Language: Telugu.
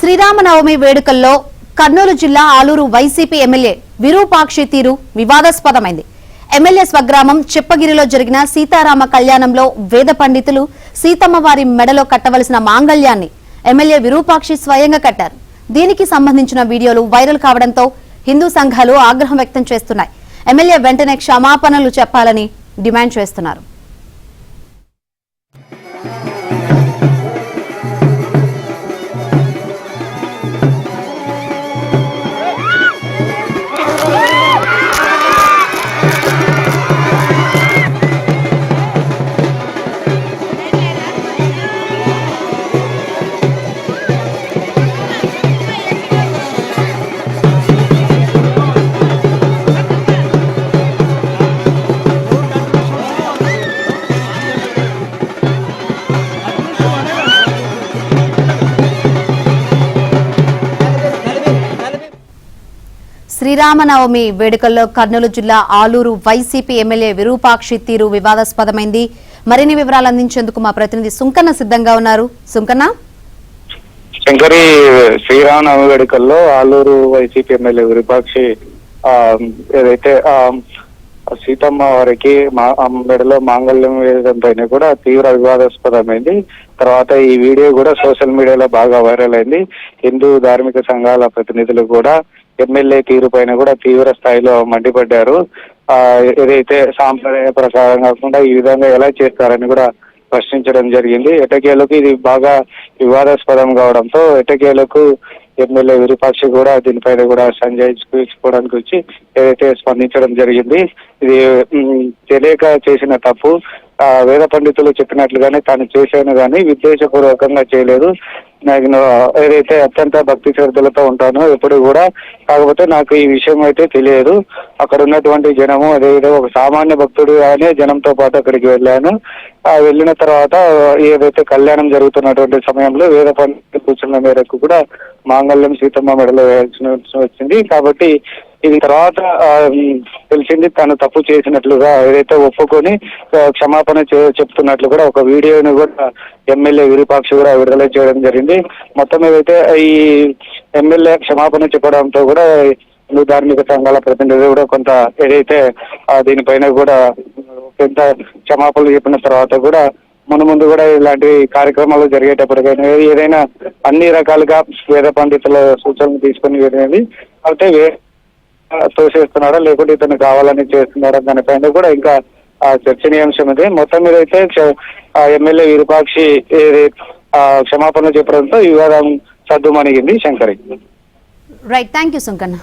శ్రీరామనవమి వేడుకల్లో కర్నూలు జిల్లా ఆలూరు వైసీపీ ఎమ్మెల్యే విరూపాక్షి తీరు వివాదాస్పదమైంది. ఎమ్మెల్యే స్వగ్రామం చిప్పగిరిలో జరిగిన సీతారామ కళ్యాణంలో వేద పండితులు సీతమ్మవారి మెడలో కట్టవలసిన మాంగళ్యాన్ని ఎమ్మెల్యే విరూపాక్షి స్వయంగా కట్టారు. దీనికి సంబంధించిన వీడియోలు వైరల్ కావడంతో హిందూ సంఘాలు ఆగ్రహం వ్యక్తం చేస్తున్నాయి. ఎమ్మెల్యే వెంటనే క్షమాపణలు చెప్పాలని డిమాండ్ చేస్తున్నారు. శ్రీరామనవమి వేడుకల్లో కర్నూలు జిల్లా ఆలూరు వైసీపీ ఎమ్మెల్యే విరూపాక్షి తీరు వివాదాస్పదమైంది. మరిన్ని వివరాలు అందించేందుకు మా ప్రతినిధి సుంకన్న సిద్ధంగా ఉన్నారు. సుంకన్న, శంకరి, శ్రీరామనవమి వేడుకల్లో ఆలూరు వైసీపీ ఎమ్మెల్యే విరూపాక్షి ఏదైతే సీతమ్మ వారికి మెడలో మాంగళ్యం వేయడం పైన కూడా తీవ్ర వివాదాస్పదమైంది. తర్వాత ఈ వీడియో కూడా సోషల్ మీడియాలో బాగా వైరల్ అయింది. హిందూ ధార్మిక సంఘాల ప్రతినిధులు కూడా ఎమ్మెల్యే తీరు పైన కూడా తీవ్ర స్థాయిలో మండిపడ్డారు. ఏదైతే సాంప్రదాయ ప్రకారం కాకుండా ఈ విధంగా ఎలా చేస్తారని కూడా ప్రశ్నించడం జరిగింది. ఎట్టకేలకు ఇది బాగా వివాదాస్పదం కావడంతో ఎట్టకేలకు ఎమ్మెల్యే విరూపాక్షి కూడా దీనిపైన కూడా సంజయించుకోవడానికి వచ్చి ఏదైతే స్పందించడం జరిగింది. ఇది తెలియక చేసిన తప్పు. వేద పండితులు చెప్పినట్లుగానే తాను చేశాను కానీ విద్వేషపూర్వకంగా చేయలేదు. నేను ఏదైతే అత్యంత భక్తి శ్రద్ధలతో ఉంటానో ఎప్పుడు కూడా, కాకపోతే నాకు ఈ విషయం అయితే తెలియదు. అక్కడ ఉన్నటువంటి జనము అదేవిధంగా ఒక సామాన్య భక్తుడు అనే జనంతో పాటు అక్కడికి వెళ్ళాను. వెళ్ళిన తర్వాత ఏదైతే కళ్యాణం జరుగుతున్నటువంటి సమయంలో వేద పండితుల సూచనల మేరకు కూడా మాంగళ్యం సీతమ్మ మెడలో వేయాల్సి వచ్చింది. కాబట్టి ఇది తర్వాత తెలిసింది తాను తప్పు చేసినట్లుగా ఏదైతే ఒప్పుకొని క్షమాపణ చెప్తున్నట్లు కూడా ఒక వీడియోని కూడా ఎమ్మెల్యే విరూపాక్షి కూడా విడుదల చేయడం జరిగింది. మొత్తం ఏదైతే ఈ ఎమ్మెల్యే క్షమాపణ చెప్పడంతో కూడా హిందూ ధార్మిక సంఘాల ప్రతినిధులు కూడా కొంత ఏదైతే దీనిపైన కూడా కొంత క్షమాపణలు చెప్పిన తర్వాత కూడా ముందు కూడా ఇలాంటి కార్యక్రమాలు జరిగేటప్పటికైనా ఏదైనా అన్ని రకాలుగా వేద పండితుల సూచనలు తీసుకుని వెళ్ళినది అయితే తోసేస్తున్నాడా లేకుంటే ఇతను కావాలని చేస్తున్నాడా దానిపైన కూడా ఇంకా చర్చనీయాంశం ఇది. మొత్తం మీద అయితే ఎమ్మెల్యే విరూపాక్షి క్షమాపణ చెప్పడంతో ఈ వివాదం సద్దుమణిగింది. Shankari, right, thank you Sunkanna.